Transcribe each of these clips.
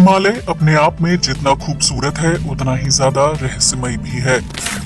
हिमालय अपने आप में जितना खूबसूरत है उतना ही ज्यादा रहस्यमय भी है।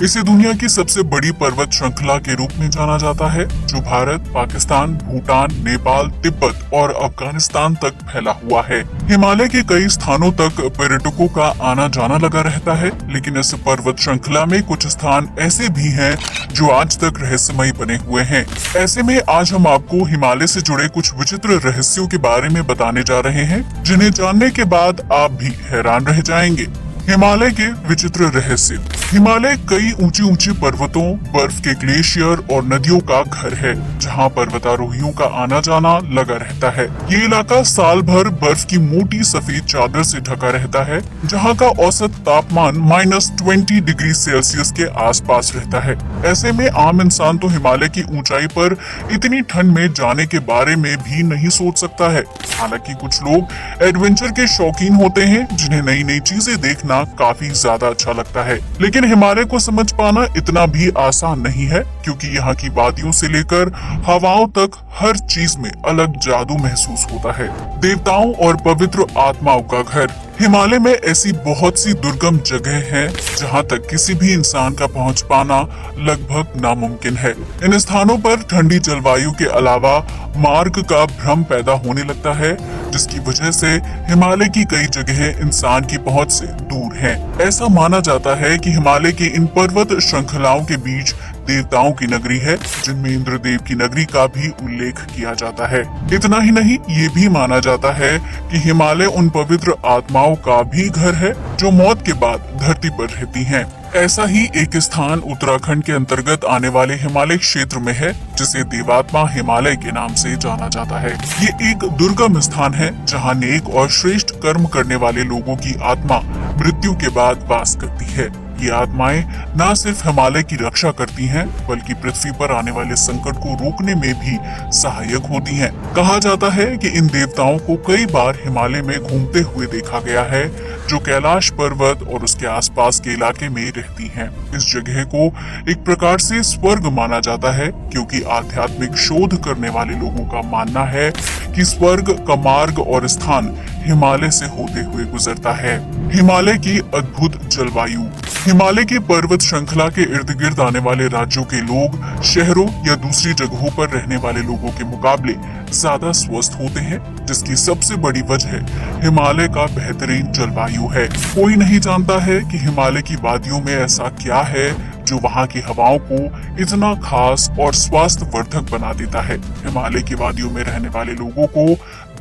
इसे दुनिया की सबसे बड़ी पर्वत श्रृंखला के रूप में जाना जाता है, जो भारत, पाकिस्तान, भूटान, नेपाल, तिब्बत और अफगानिस्तान तक फैला हुआ है। हिमालय के कई स्थानों तक पर्यटकों का आना जाना लगा रहता है, लेकिन इस पर्वत श्रृंखला में कुछ स्थान ऐसे भी हैं जो आज तक रहस्यमय बने हुए हैं। ऐसे में आज हम आपको हिमालय से जुड़े कुछ विचित्र रहस्यों के बारे में बताने जा रहे हैं, जिन्हें जानने के बाद आप भी हैरान रह जाएंगे। हिमालय के विचित्र रहस्य। हिमालय कई ऊंची ऊंची पर्वतों, बर्फ के ग्लेशियर और नदियों का घर है, जहां पर्वतारोहियों का आना जाना लगा रहता है। ये इलाका साल भर बर्फ की मोटी सफेद चादर से ढका रहता है, जहां का औसत तापमान -20 डिग्री सेल्सियस के आसपास रहता है। ऐसे में आम इंसान तो हिमालय की ऊंचाई पर इतनी ठंड में जाने के बारे में भी नहीं सोच सकता है। हालांकि कुछ लोग एडवेंचर के शौकीन होते हैं, जिन्हें नई नई चीजें देखना काफी ज्यादा अच्छा लगता है। लेकिन हिमालय को समझ पाना इतना भी आसान नहीं है, क्योंकि यहाँ की वादियों से लेकर हवाओं तक हर चीज में अलग जादू महसूस होता है। देवताओं और पवित्र आत्माओं का घर। हिमालय में ऐसी बहुत सी दुर्गम जगह हैं, जहां तक किसी भी इंसान का पहुंच पाना लगभग नामुमकिन है। इन स्थानों पर ठंडी जलवायु के अलावा मार्ग का भ्रम पैदा होने लगता है, जिसकी वजह से हिमालय की कई जगहें इंसान की पहुंच से दूर हैं। ऐसा माना जाता है कि हिमालय के इन पर्वत श्रृंखलाओं के बीच देवताओं की नगरी है, जिनमें इंद्रदेव की नगरी का भी उल्लेख किया जाता है। इतना ही नहीं, ये भी माना जाता है कि हिमालय उन पवित्र आत्माओं का भी घर है, जो मौत के बाद धरती पर रहती हैं। ऐसा ही एक स्थान उत्तराखंड के अंतर्गत आने वाले हिमालय क्षेत्र में है, जिसे देवात्मा हिमालय के नाम से जाना जाता है। ये एक दुर्गम स्थान है, जहां नेक और श्रेष्ठ कर्म करने वाले लोगों की आत्मा मृत्यु के बाद वास करती है। ये आत्माएं न सिर्फ हिमालय की रक्षा करती हैं, बल्कि पृथ्वी पर आने वाले संकट को रोकने में भी सहायक होती हैं। कहा जाता है कि इन देवताओं को कई बार हिमालय में घूमते हुए देखा गया है, जो कैलाश पर्वत और उसके आसपास के इलाके में रहती हैं। इस जगह को एक प्रकार से स्वर्ग माना जाता है, क्योंकि आध्यात्मिक शोध करने वाले लोगों का मानना है कि स्वर्ग का मार्ग और स्थान हिमालय से होते हुए गुजरता है। हिमालय की अद्भुत जलवायु। हिमालय की पर्वत श्रृंखला के इर्द गिर्द आने वाले राज्यों के लोग शहरों या दूसरी जगहों पर रहने वाले लोगों के मुकाबले ज्यादा स्वस्थ होते हैं, जिसकी सबसे बड़ी वजह हिमालय का बेहतरीन जलवायु है। कोई नहीं जानता है कि हिमालय की वादियों में ऐसा क्या है जो वहाँ की हवाओं को इतना खास और स्वास्थ्यवर्धक बना देता है। हिमालय की वादियों में रहने वाले लोगों को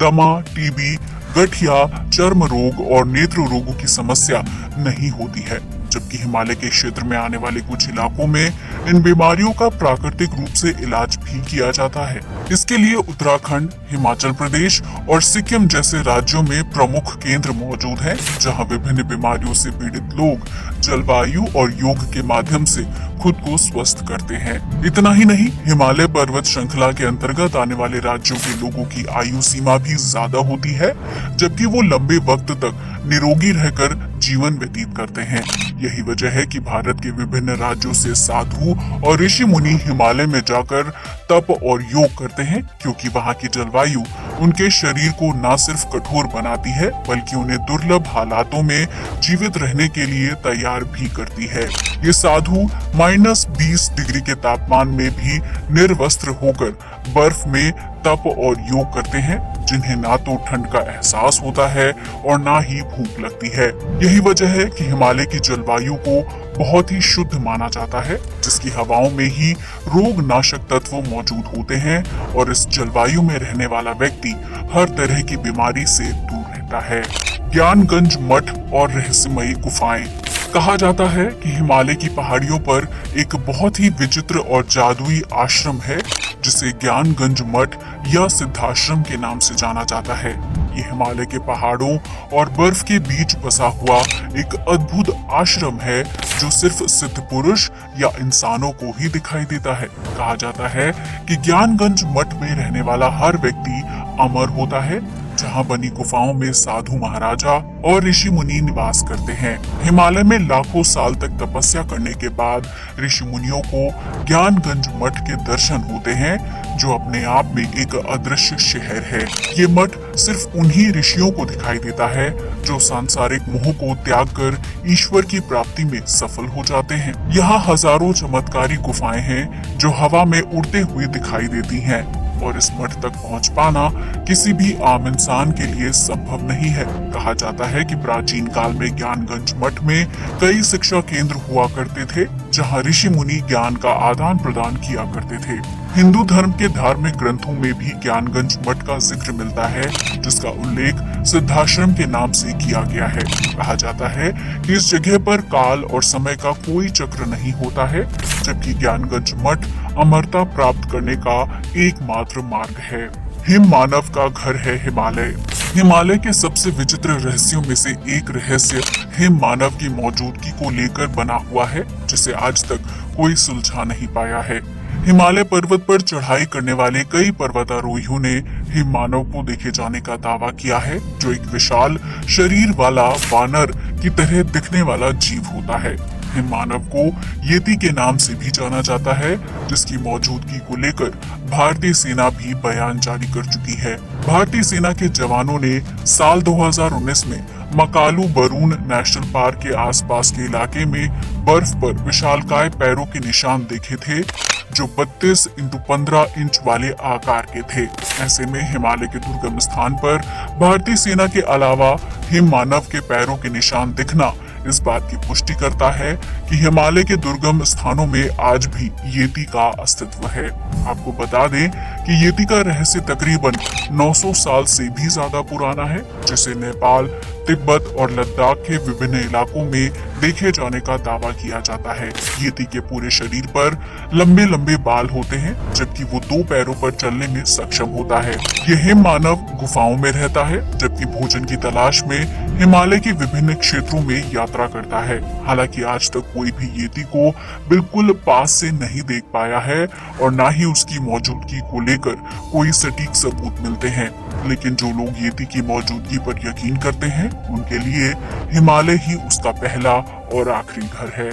दमा, टीबी, गठिया, चर्म रोग और नेत्र रोगों की समस्या नहीं होती है, जबकि हिमालय के क्षेत्र में आने वाले कुछ इलाकों में इन बीमारियों का प्राकृतिक रूप से इलाज भी किया जाता है। इसके लिए उत्तराखंड, हिमाचल प्रदेश और सिक्किम जैसे राज्यों में प्रमुख केंद्र मौजूद हैं, जहां विभिन्न बीमारियों से पीड़ित लोग जलवायु और योग के माध्यम से खुद को स्वस्थ करते हैं। इतना ही नहीं, हिमालय पर्वत श्रृंखला के अंतर्गत आने वाले राज्यों के लोगों की आयु सीमा भी ज्यादा होती है, जबकि वो लंबे वक्त तक निरोगी रहकर जीवन व्यतीत करते हैं। यही वजह है कि भारत के विभिन्न राज्यों से साधु और ऋषि मुनि हिमालय में जाकर तप और योग करते हैं, क्योंकि वहाँ की जलवायु उनके शरीर को न सिर्फ कठोर बनाती है, बल्कि उन्हें दुर्लभ हालातों में जीवित रहने के लिए तैयार भी करती है। ये साधु -20 डिग्री के तापमान में भी निर्वस्त्र होकर बर्फ में तप और योग करते हैं, जिन्हें ना तो ठंड का एहसास होता है और ना ही भूख लगती है। यही वजह है कि हिमालय की जलवायु को बहुत ही शुद्ध माना जाता है, जिसकी हवाओं में ही रोग नाशक तत्व मौजूद होते हैं, और इस जलवायु में रहने वाला व्यक्ति हर तरह की बीमारी से दूर रहता है। ज्ञानगंज मठ और रहस्यमयी गुफाएं। कहा जाता है कि हिमालय की पहाड़ियों पर एक बहुत ही विचित्र और जादुई आश्रम है, जिसे ज्ञानगंज मठ या सिद्धाश्रम के नाम से जाना जाता है। ये हिमालय के पहाड़ों और बर्फ के बीच बसा हुआ एक अद्भुत आश्रम है, जो सिर्फ सिद्ध पुरुष या इंसानों को ही दिखाई देता है। कहा जाता है कि ज्ञानगंज मठ में रहने वाला हर व्यक्ति अमर होता है, जहां बनी गुफाओं में साधु महाराजा और ऋषि मुनि निवास करते हैं। हिमालय में लाखों साल तक तपस्या करने के बाद ऋषि मुनियों को ज्ञानगंज मठ के दर्शन होते हैं, जो अपने आप में एक अदृश्य शहर है। ये मठ सिर्फ उन्हीं ऋषियों को दिखाई देता है जो सांसारिक मोह को त्याग कर ईश्वर की प्राप्ति में सफल हो जाते हैं। यहाँ हजारों चमत्कारी गुफाएं हैं जो हवा में उड़ते हुए दिखाई देती हैं और इस मठ तक पहुंच पाना किसी भी आम इंसान के लिए संभव नहीं है। कहा जाता है कि प्राचीन काल में ज्ञानगंज मठ में कई शिक्षा केंद्र हुआ करते थे जहां ऋषि मुनि ज्ञान का आदान प्रदान किया करते थे। हिंदू धर्म के धार्मिक ग्रंथों में भी ज्ञानगंज मठ का जिक्र मिलता है, जिसका उल्लेख सिद्धाश्रम के नाम से किया गया है। कहा जाता है कि इस जगह पर काल और समय का कोई चक्र नहीं होता है, जबकि ज्ञानगंज मठ अमरता प्राप्त करने का एकमात्र मार्ग है। हिम मानव का घर है हिमालय। हिमालय के सबसे विचित्र रहस्यों में से एक रहस्य हिम मानव की मौजूदगी को लेकर बना हुआ है, जिसे आज तक कोई सुलझा नहीं पाया है। हिमालय पर्वत पर चढ़ाई करने वाले कई पर्वतारोहियों ने हिम मानव को देखे जाने का दावा किया है, जो एक विशाल शरीर वाला वानर की तरह दिखने वाला जीव होता है। हिम मानव को येती के नाम से भी जाना जाता है, जिसकी मौजूदगी को लेकर भारतीय सेना भी बयान जारी कर चुकी है। भारतीय सेना के जवानों ने साल 2019 में मकालू बरून नेशनल पार्क के आसपास के इलाके में बर्फ पर विशालकाय पैरों के निशान देखे थे, जो 32x15 इंच वाले आकार के थे। ऐसे में हिमालय के दुर्गम स्थान पर भारतीय सेना के अलावा हिम मानव के पैरों के निशान दिखना इस बात की पुष्टि करता है कि हिमालय के दुर्गम स्थानों में आज भी येती का अस्तित्व है। आपको बता दें कि येती का रहस्य तकरीबन 900 साल से भी ज्यादा पुराना है, जिसे नेपाल, तिब्बत और लद्दाख के विभिन्न इलाकों में देखे जाने का दावा किया जाता है। येती के पूरे शरीर पर लंबे लंबे बाल होते हैं, जबकि वो 2 पैरों पर चलने में सक्षम होता है। ये हिम मानव गुफाओं में रहता है, जबकि भोजन की तलाश में हिमालय के विभिन्न क्षेत्रों में यात्रा करता है। हालांकि आज तक कोई भी येती को बिल्कुल पास से नहीं देख पाया है और न ही उसकी मौजूदगी को लेकर कोई सटीक सबूत मिलते हैं, लेकिन जो लोग येती की मौजूदगी पर यकीन करते हैं, उनके लिए हिमालय ही उसका पहला और आखिरी घर है।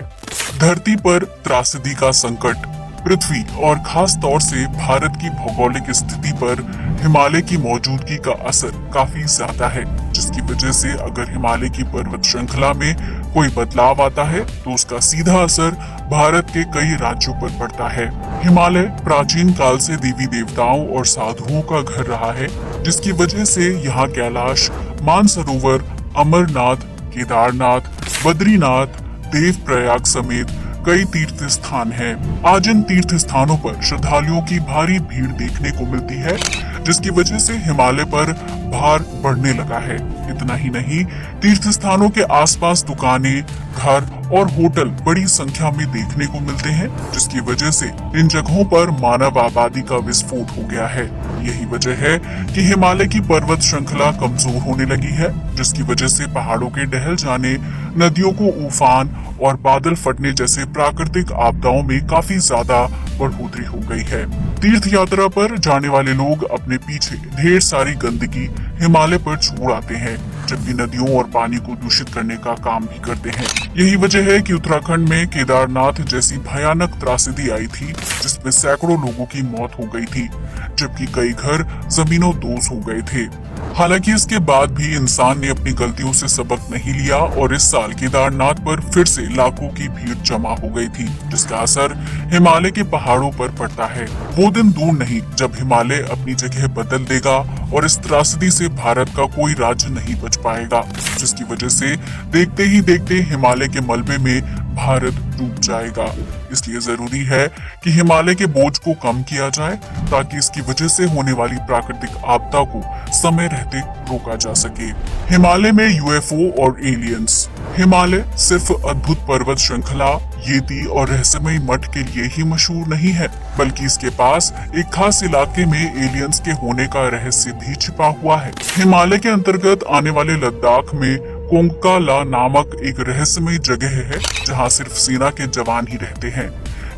धरती पर त्रासदी का संकट। पृथ्वी और खास तौर से भारत की भौगोलिक स्थिति पर हिमालय की मौजूदगी का असर काफी ज्यादा है, जिसकी वजह से अगर हिमालय की पर्वत श्रृंखला में कोई बदलाव आता है तो उसका सीधा असर भारत के कई राज्यों पर पड़ता है। हिमालय प्राचीन काल से देवी देवताओं और साधुओं का घर रहा है, जिसकी वजह से यहाँ कैलाश, मानसरोवर, अमरनाथ, केदारनाथ, बद्रीनाथ, देवप्रयाग समेत कई तीर्थ स्थान हैं। आज इन तीर्थ स्थानों पर श्रद्धालुओं की भारी भीड़ देखने को मिलती है, जिसकी वजह से हिमालय पर भार बढ़ने लगा है। इतना ही नहीं, तीर्थ स्थानों के आसपास दुकानें, घर और होटल बड़ी संख्या में देखने को मिलते हैं, जिसकी वजह से इन जगहों पर मानव आबादी का विस्फोट हो गया है। यही वजह है कि हिमालय की पर्वत श्रृंखला कमजोर होने लगी है, जिसकी वजह से पहाड़ों के ढह जाने, नदियों को उफान और बादल फटने जैसे प्राकृतिक आपदाओं में काफी ज्यादा बढ़ोतरी हो गई है। तीर्थ यात्रा पर जाने वाले लोग अपने पीछे ढेर सारी गंदगी हिमालय पर छोड़ आते हैं, जबकि नदियों और पानी को दूषित करने का काम भी करते हैं। यही वजह है कि उत्तराखंड में केदारनाथ जैसी भयानक त्रासदी आई थी, जिसमें सैकड़ों लोगों की मौत हो गई थी, जबकि कई घर जमीनों दोष हो गए थे। हालांकि इसके बाद भी इंसान ने अपनी गलतियों से सबक नहीं लिया और इस साल केदारनाथ पर फिर से लाखों की भीड़ जमा हो गई थी, जिसका असर हिमालय के पहाड़ों पर पड़ता है। वो दिन दूर नहीं जब हिमालय अपनी जगह बदल देगा और इस त्रासदी से भारत का कोई राज्य नहीं बच पाएगा, जिसकी वजह से देखते ही देखते हिमालय के मलबे में भारत डूब जाएगा। इसलिए जरूरी है कि हिमालय के बोझ को कम किया जाए, ताकि इसकी वजह से होने वाली प्राकृतिक आपदा को समय रहते रोका जा सके। हिमालय में यूएफओ और एलियंस। हिमालय सिर्फ अद्भुत पर्वत श्रृंखला, येती और रहस्यमयी मठ के लिए ही मशहूर नहीं है, बल्कि इसके पास एक खास इलाके में एलियंस के होने का रहस्य भी छिपा हुआ है। हिमालय के अंतर्गत आने वाले लद्दाख में कोंकाला नामक एक रहस्यमयी जगह है, जहां सिर्फ सेना के जवान ही रहते हैं।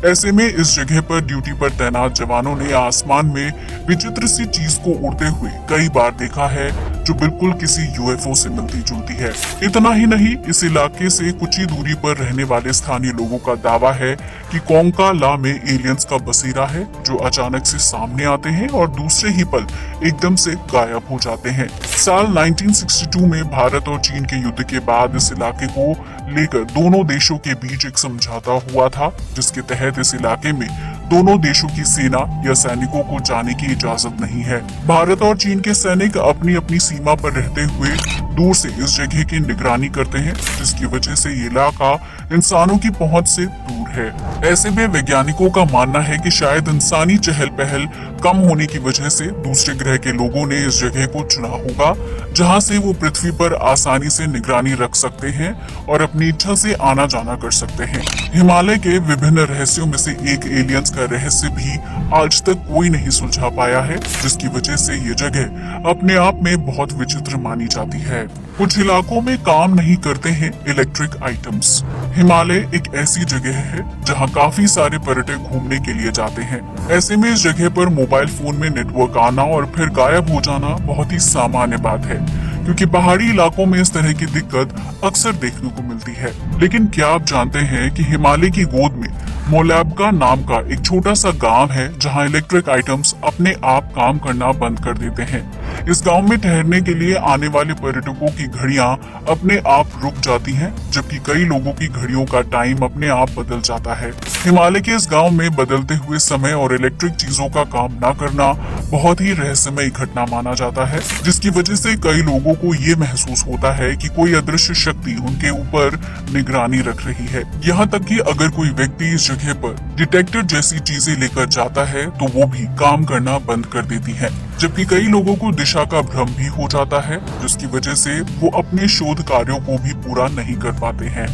ऐसे में इस जगह पर ड्यूटी पर तैनात जवानों ने आसमान में विचित्र सी चीज को उड़ते हुए कई बार देखा है, जो बिल्कुल किसी यूएफओ से मिलती जुलती है। इतना ही नहीं, इस इलाके से कुछ ही दूरी पर रहने वाले स्थानीय लोगों का दावा है कि कोंका ला में एलियंस का बसेरा है, जो अचानक से सामने आते हैं और दूसरे ही पल एकदम से गायब हो जाते हैं। साल 1962 में भारत और चीन के युद्ध के बाद इस इलाके को लेकर दोनों देशों के बीच एक समझौता हुआ था, जिसके तहत इस इलाके में दोनों देशों की सेना या सैनिकों को जाने की इजाजत नहीं है। भारत और चीन के सैनिक अपनी अपनी सीमा पर रहते हुए दूर से इस जगह की निगरानी करते हैं, जिसकी वजह से ये इलाका इंसानों की पहुंच से दूर है। ऐसे में वैज्ञानिकों का मानना है कि शायद इंसानी चहल पहल कम होने की वजह से दूसरे ग्रह के लोगों ने इस जगह को चुना होगा, जहां से वो पृथ्वी पर आसानी से निगरानी रख सकते हैं और अपनी इच्छा से आना जाना कर सकते हैं। हिमालय के विभिन्न रहस्यों में से एक एलियंस का रहस्य भी आज तक कोई नहीं सुलझा पाया है, जिसकी वजह से ये जगह अपने आप में बहुत विचित्र मानी जाती है। कुछ इलाकों में काम नहीं करते हैं इलेक्ट्रिक आइटम्स। हिमालय एक ऐसी जगह है जहां काफी सारे पर्यटक घूमने के लिए जाते हैं। ऐसे में इस जगह पर मोबाइल फोन में नेटवर्क आना और फिर गायब हो जाना बहुत ही सामान्य बात है, क्योंकि पहाड़ी इलाकों में इस तरह की दिक्कत अक्सर देखने को मिलती है। लेकिन क्या आप जानते हैं कि हिमालय की गोद में मोलैब्गा नाम का एक छोटा सा गांव है, जहां इलेक्ट्रिक आइटम्स अपने आप काम करना बंद कर देते हैं। इस गांव में ठहरने के लिए आने वाले पर्यटकों की घड़ियां अपने आप रुक जाती हैं, जबकि कई लोगों की घड़ियों का टाइम अपने आप बदल जाता है। हिमालय के इस गांव में बदलते हुए समय और इलेक्ट्रिक चीजों का काम न करना बहुत ही रहस्यमयी घटना माना जाता है, जिसकी वजह से कई लोगों को ये महसूस होता है कि कोई अदृश्य शक्ति उनके ऊपर निगरानी रख रही है। यहाँ तक कि अगर कोई व्यक्ति इस जगह पर डिटेक्टर जैसी चीजें लेकर जाता है तो वो भी काम करना बंद कर देती है, जबकि कई लोगों को दिशा का भ्रम भी हो जाता है, जिसकी वजह से वो अपने शोध कार्यों को भी पूरा नहीं कर पाते हैं।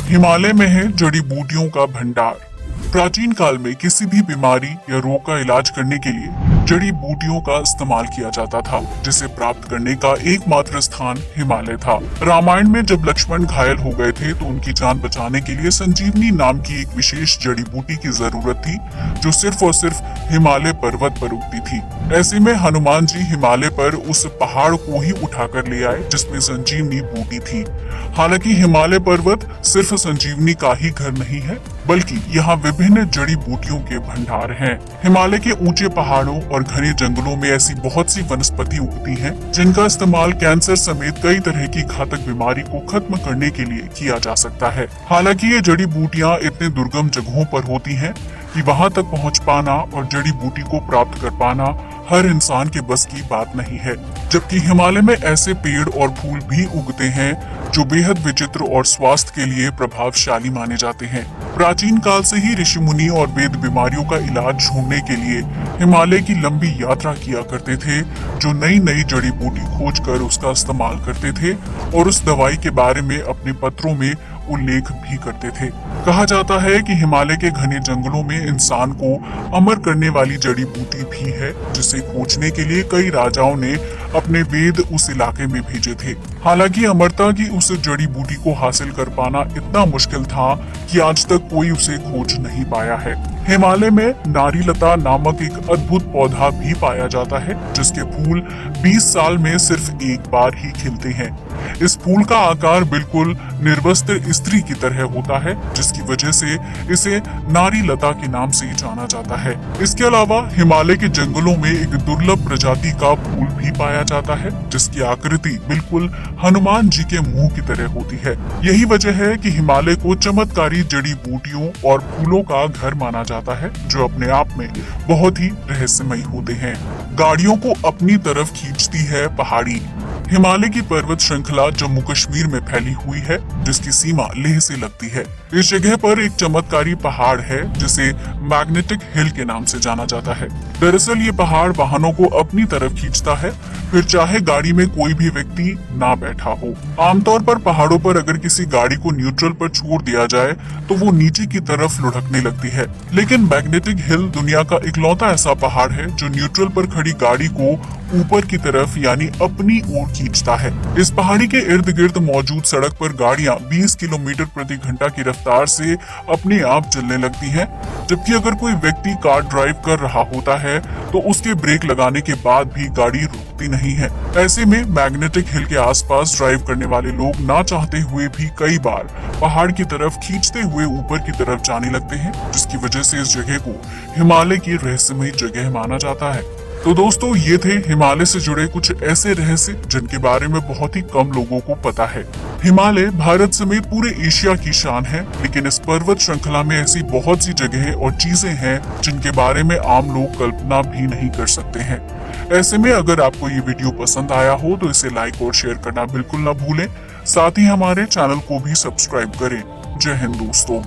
हिमालय में है जड़ी बूटियों का भंडार। प्राचीन काल में किसी भी बीमारी या रोग का इलाज करने के लिए जड़ी बूटियों का इस्तेमाल किया जाता था, जिसे प्राप्त करने का एकमात्र स्थान हिमालय था। रामायण में जब लक्ष्मण घायल हो गए थे तो उनकी जान बचाने के लिए संजीवनी नाम की एक विशेष जड़ी बूटी की जरूरत थी, जो सिर्फ और सिर्फ हिमालय पर्वत पर उगती थी। ऐसे में हनुमान जी हिमालय पर उस पहाड़ को ही उठाकर ले आए जिसमें संजीवनी बूटी थी। हालांकि हिमालय पर्वत सिर्फ संजीवनी का ही घर नहीं है, बल्कि यहाँ विभिन्न जड़ी बूटियों के भंडार हैं। हिमालय के ऊंचे पहाड़ों और घने जंगलों में ऐसी बहुत सी वनस्पति उगती हैं, जिनका इस्तेमाल कैंसर समेत कई तरह की घातक बीमारी को खत्म करने के लिए किया जा सकता है। हालांकि ये जड़ी बूटियां इतने दुर्गम जगहों पर होती हैं कि वहां तक पहुंच पाना और जड़ी बूटी को प्राप्त कर पाना हर इंसान के बस की बात नहीं है। जबकि हिमालय में ऐसे पेड़ और फूल भी उगते हैं जो बेहद विचित्र और स्वास्थ्य के लिए प्रभावशाली माने जाते हैं। प्राचीन काल से ही ऋषि मुनि और वेद बीमारियों का इलाज ढूंढने के लिए हिमालय की लंबी यात्रा किया करते थे, जो नई नई जड़ी बूटी खोज कर उसका इस्तेमाल करते थे और उस दवाई के बारे में अपने पत्रों में उल्लेख भी करते थे। कहा जाता है कि हिमालय के घने जंगलों में इंसान को अमर करने वाली जड़ी बूटी भी है, जिसे खोजने के लिए कई राजाओं ने अपने वेद उस इलाके में भेजे थे। हालांकि अमरता की उस जड़ी बूटी को हासिल कर पाना इतना मुश्किल था कि आज तक कोई उसे खोज नहीं पाया है। हिमालय में नारीलता नामक एक अद्भुत पौधा भी पाया जाता है, जिसके फूल 20 साल में सिर्फ एक बार ही खिलते हैं। इस फूल का आकार बिल्कुल निर्वस्त्र स्त्री की तरह होता है, जिसकी वजह से इसे नारीलता के नाम से जाना जाता है। इसके अलावा हिमालय के जंगलों में एक दुर्लभ प्रजाति का फूल भी पाया जाता है, जिसकी आकृति बिल्कुल हनुमान जी के मुंह की तरह होती है। यही वजह है कि हिमालय को चमत्कारी जड़ी बूटियों और फूलों का घर माना जाता है, जो अपने आप में बहुत ही रहस्यमयी होते हैं। गाड़ियों को अपनी तरफ खींचती है पहाड़ी। हिमालय की पर्वत श्रृंखला जम्मू कश्मीर में फैली हुई है, जिसकी सीमा लेह से लगती है। इस जगह पर एक चमत्कारी पहाड़ है जिसे मैग्नेटिक हिल के नाम से जाना जाता है। दरअसल ये पहाड़ वाहनों को अपनी तरफ खींचता है, फिर चाहे गाड़ी में कोई भी व्यक्ति ना बैठा हो। आमतौर पर पहाड़ों पर अगर किसी गाड़ी को न्यूट्रल पर छोड़ दिया जाए तो वो नीचे की तरफ लुढ़कने लगती है, लेकिन मैग्नेटिक हिल दुनिया का इकलौता ऐसा पहाड़ है जो न्यूट्रल पर खड़ी गाड़ी को ऊपर की तरफ यानी अपनी ओर खींचता है। इस पहाड़ी के इर्द गिर्द मौजूद सड़क पर गाड़ियां 20 किलोमीटर प्रति घंटा की रफ्तार से अपने आप चलने लगती हैं, जबकि अगर कोई व्यक्ति कार ड्राइव कर रहा होता है तो उसके ब्रेक लगाने के बाद भी गाड़ी रुकती नहीं है। ऐसे में मैग्नेटिक हिल के आसपास ड्राइव करने वाले लोग ना चाहते हुए भी कई बार पहाड़ की तरफ खींचते हुए ऊपर की तरफ जाने लगते हैं, जिसकी वजह से इस जगह को हिमालय की रहस्यमयी जगह माना जाता है। तो दोस्तों, ये थे हिमालय से जुड़े कुछ ऐसे रहस्य जिनके बारे में बहुत ही कम लोगों को पता है। हिमालय भारत समेत पूरे एशिया की शान है, लेकिन इस पर्वत श्रृंखला में ऐसी बहुत सी जगहें और चीजें हैं जिनके बारे में आम लोग कल्पना भी नहीं कर सकते हैं। ऐसे में अगर आपको ये वीडियो पसंद आया हो तो इसे लाइक और शेयर करना बिल्कुल ना भूलें। साथ ही हमारे चैनल को भी सब्सक्राइब करें। जय हिंद दोस्तों।